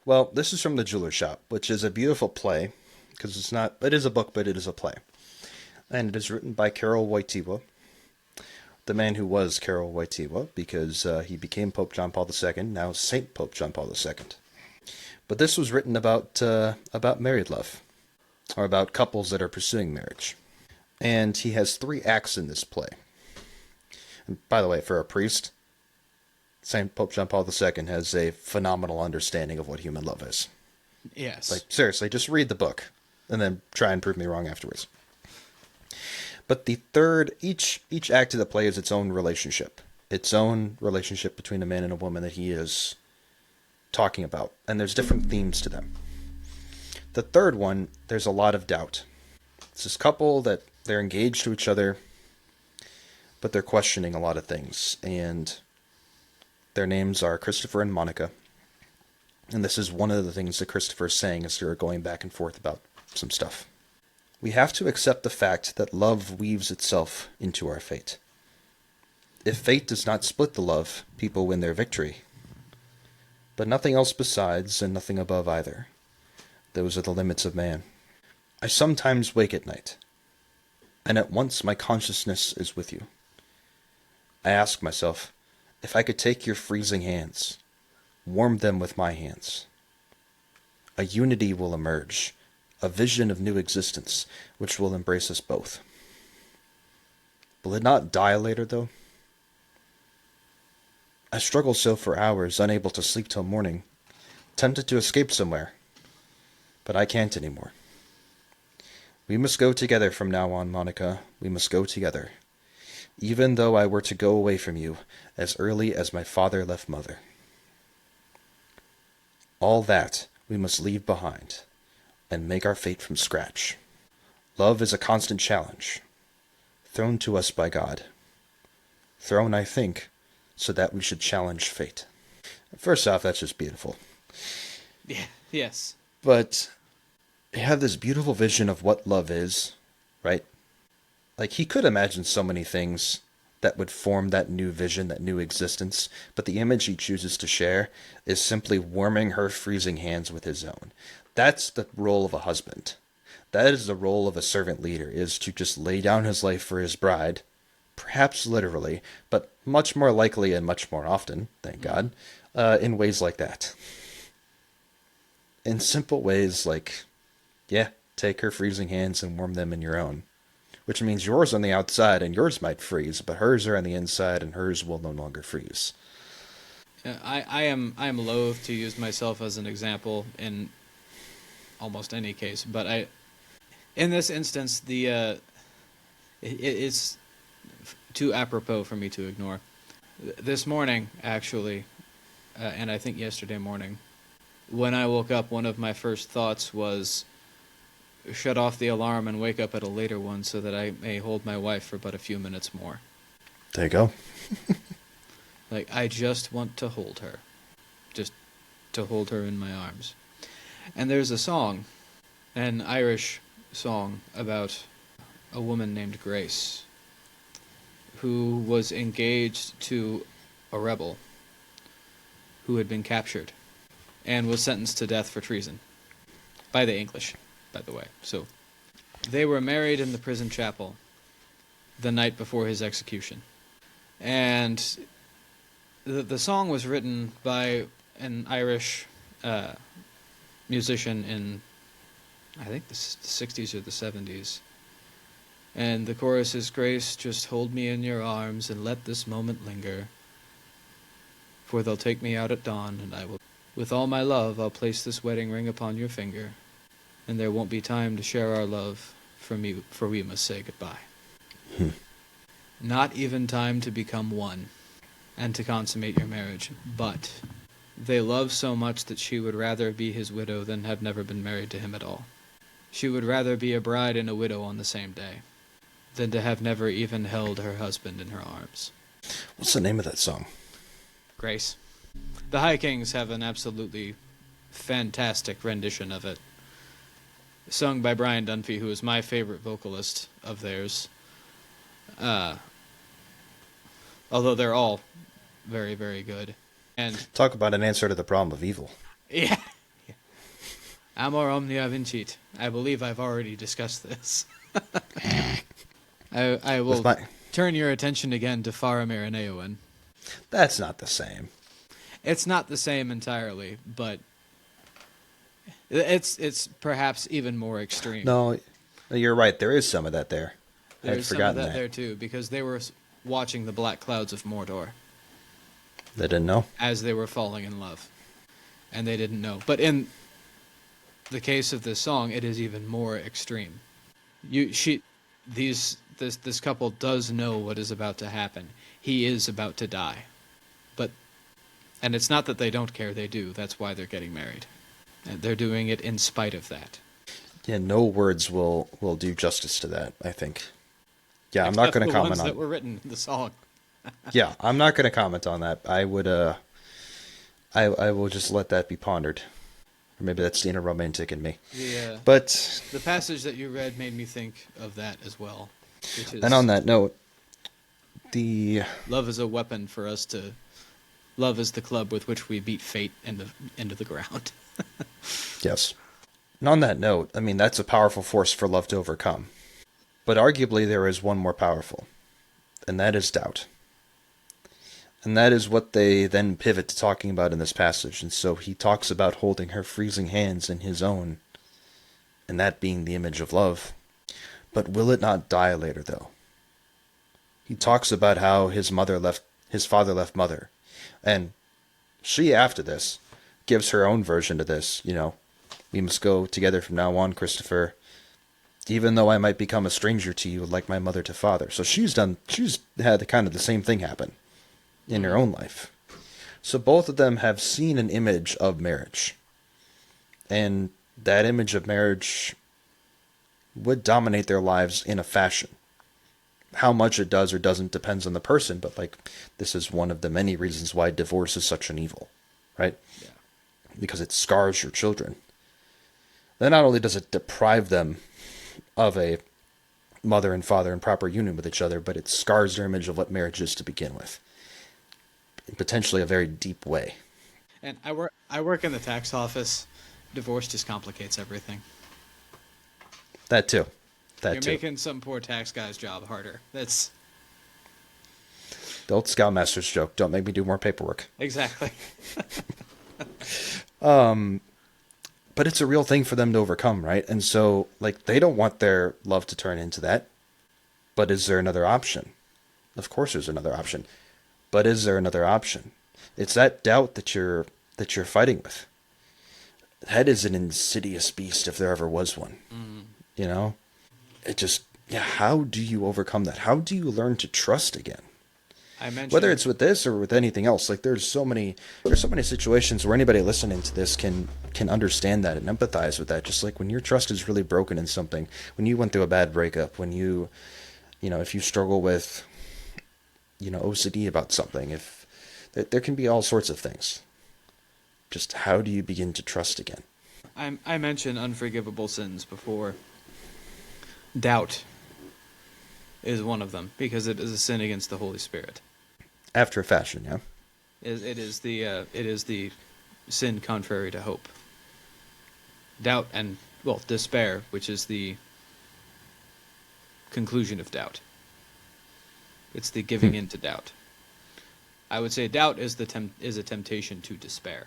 Well, this is from The Jeweler Shop, which is a beautiful play, because it is a book, but it is a play. And it is written by Karol Wojtyła, the man who was Karol Wojtyła, because he became Pope John Paul II, now Saint Pope John Paul II. But this was written about married love, or about couples that are pursuing marriage. And he has 3 acts in this play. And by the way, for a priest, Saint Pope John Paul II has a phenomenal understanding of what human love is. Yes. Like, seriously, just read the book, and then try and prove me wrong afterwards. But each act of the play is its own relationship between a man and a woman that he is talking about, and there's different themes to them. The third one, there's a lot of doubt. It's this couple that they're engaged to each other, but they're questioning a lot of things, and their names are Christopher and Monica. And this is one of the things that Christopher is saying as they're going back and forth about some stuff. We have to accept the fact that love weaves itself into our fate. If fate does not split the love, people win their victory. But nothing else besides, and nothing above either. Those are the limits of man. I sometimes wake at night, and at once my consciousness is with you. I ask myself, if I could take your freezing hands, warm them with my hands. A unity will emerge, a vision of new existence, which will embrace us both. Will it not die later, though? I struggle so for hours, unable to sleep till morning, tempted to escape somewhere, but I can't anymore. We must go together from now on, Monica. We must go together, even though I were to go away from you as early as my father left mother. All that we must leave behind and make our fate from scratch. Love is a constant challenge, thrown to us by God. Thrown, I think, so that we should challenge fate. First off, that's just beautiful. Yeah. Yes. But you have this beautiful vision of what love is, right? Like, he could imagine so many things that would form that new vision, that new existence, but the image he chooses to share is simply warming her freezing hands with his own. That's the role of a husband. That is the role of a servant leader, is to just lay down his life for his bride, perhaps literally, but much more likely and much more often, thank God, in ways like that. In simple ways like, yeah, take her freezing hands and warm them in your own. Which means yours on the outside and yours might freeze, but hers are on the inside and hers will no longer freeze. I am loath to use myself as an example in almost any case, but in this instance, it's too apropos for me to ignore. This morning, actually, and I think yesterday morning, when I woke up, one of my first thoughts was shut off the alarm and wake up at a later one so that I may hold my wife for but a few minutes more. There you go. Like, I just want to hold her. Just to hold her in my arms. And there's a song, an Irish song about a woman named Grace who was engaged to a rebel who had been captured and was sentenced to death for treason by the English, by the way. So they were married in the prison chapel the night before his execution. And the song was written by an Irish musician in, I think, the 60s or the 70s. And the chorus is, Grace, just hold me in your arms and let this moment linger. For they'll take me out at dawn, and I will, with all my love, I'll place this wedding ring upon your finger. And there won't be time to share our love, for we must say goodbye. Not even time to become one, and to consummate your marriage, but they love so much that she would rather be his widow than have never been married to him at all. She would rather be a bride and a widow on the same day, than to have never even held her husband in her arms. What's the name of that song? Grace. The High Kings have an absolutely fantastic rendition of it, sung by Brian Dunphy, who is my favorite vocalist of theirs. Although they're all very, very good. And talk about an answer to the problem of evil. Yeah, Amor omnia vincit. I believe I've already discussed this. I will turn your attention again to Faramir and Eowyn. That's not the same. It's not the same entirely, but it's perhaps even more extreme. No, you're right. There is some of that there. There's some of that there too, because they were watching the black clouds of Mordor. They didn't know? As they were falling in love. And they didn't know. But in the case of this song, it is even more extreme. This couple does know what is about to happen. He is about to die. And it's not that they don't care, they do. That's why they're getting married. And they're doing it in spite of that. Yeah, no words will do justice to that, I think. Yeah, I'm not going to comment on that were written in the song. Yeah, I'm not going to comment on that. I would I will just let that be pondered. Or maybe that's the inner romantic in me. But the passage that you read made me think of that as well. And on that note, love is a weapon for us to... Love is the club with which we beat fate into the ground. Yes. And on that note, I mean, that's a powerful force for love to overcome. But arguably there is one more powerful, and that is doubt. And that is what they then pivot to talking about in this passage. And so he talks about holding her freezing hands in his own, and that being the image of love. But will it not die later, though? He talks about how his father left mother. And she, after this, gives her own version to this. You know, we must go together from now on, Christopher, even though I might become a stranger to you like my mother to father. So she's had kind of the same thing happen in her own life. So both of them have seen an image of marriage. And that image of marriage would dominate their lives in a fashion. How much it does or doesn't depends on the person, but this is one of the many reasons why divorce is such an evil, right? Yeah. Because it scars your children. Then not only does it deprive them of a mother and father in proper union with each other, but it scars their image of what marriage is to begin with. In potentially a very deep way. And I work in the tax office. Divorce just complicates everything. That too. You're making some poor tax guy's job harder. That's the old Scoutmaster's joke. Don't make me do more paperwork. Exactly. But it's a real thing for them to overcome, right? And so, they don't want their love to turn into that. But is there another option? Of course there's another option. But is there another option? It's that doubt that you're fighting with. That is an insidious beast if there ever was one. Mm. You know? How do you overcome that? How do you learn to trust again? Whether it's with this or with anything else, there's so many situations where anybody listening to this can understand that and empathize with that. Just like when your trust is really broken in something, when you went through a bad breakup, when if you struggle with, OCD about something, if there can be all sorts of things. Just how do you begin to trust again? I mentioned unforgivable sins before. Doubt is one of them because it is a sin against the Holy Spirit. After a fashion, yeah. It is the sin contrary to hope. Doubt and despair, which is the conclusion of doubt. It's the giving in to doubt. I would say doubt is a temptation to despair.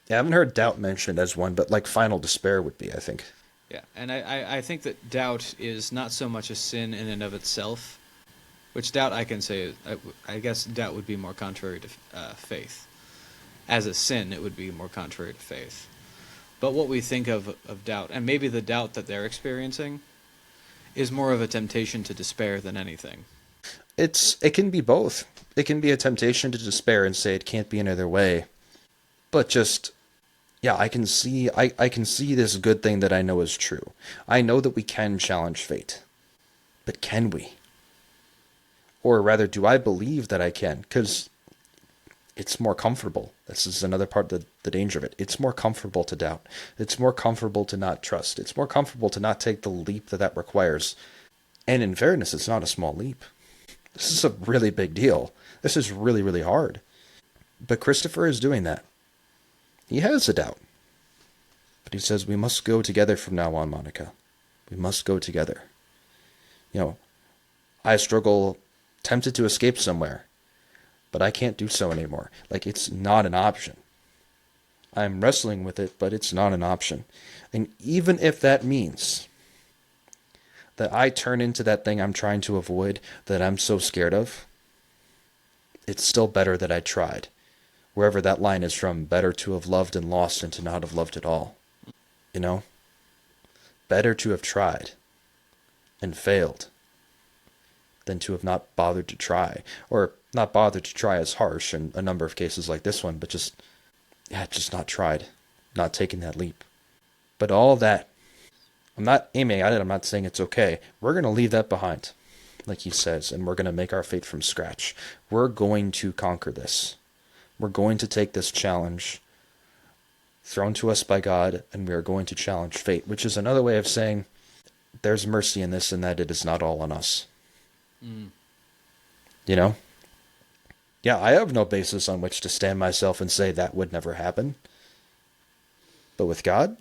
Yeah, I haven't heard doubt mentioned as one, but final despair would be, I think. Yeah, and I think that doubt is not so much a sin in and of itself, which doubt I can say, I guess doubt would be more contrary to faith. As a sin, it would be more contrary to faith. But what we think of doubt, and maybe the doubt that they're experiencing, is more of a temptation to despair than anything. It can be both. It can be a temptation to despair and say it can't be another way. But I can see this good thing that I know is true. I know that we can challenge fate. But can we? Or rather, do I believe that I can? Because it's more comfortable. This is another part of the danger of it. It's more comfortable to doubt. It's more comfortable to not trust. It's more comfortable to not take the leap that requires. And in fairness, it's not a small leap. This is a really big deal. This is really, really hard. But Christopher is doing that. He has a doubt. But But he says, we must go together from now on, Monica. We must go together. You know, I struggle, tempted to escape somewhere, but I can't do so anymore. Like, it's not an option. I'm wrestling with it, but it's not an option. And even if that means that I turn into that thing I'm trying to avoid, that I'm so scared of, it's still better that I tried. Wherever that line is from, better to have loved and lost than to not have loved at all. You know? Better to have tried and failed than to have not bothered to try. Or not bothered to try is harsh in a number of cases like this one, but just not tried. Not taking that leap. But all that, I'm not aiming at it, I'm not saying it's okay. We're going to leave that behind, like he says, and we're going to make our fate from scratch. We're going to conquer this. We're going to take this challenge thrown to us by God, and we are going to challenge fate, which is another way of saying there's mercy in this and that it is not all on us. You know? Yeah, I have no basis on which to stand myself and say that would never happen. But with God,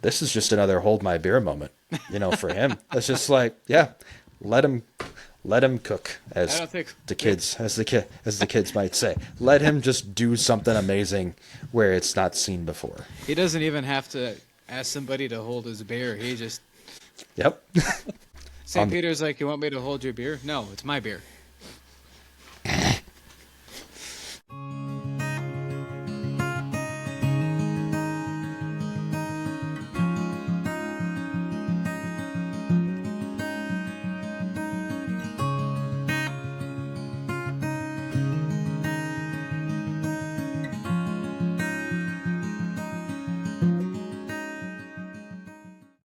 this is just another hold my beer moment, you know, for him. It's just like, yeah, let him cook, as the kids might say. Let him just do something amazing where it's not seen before. He doesn't even have to ask somebody to hold his beer. He just... Yep. St. Peter's like, you want me to hold your beer? No, it's my beer.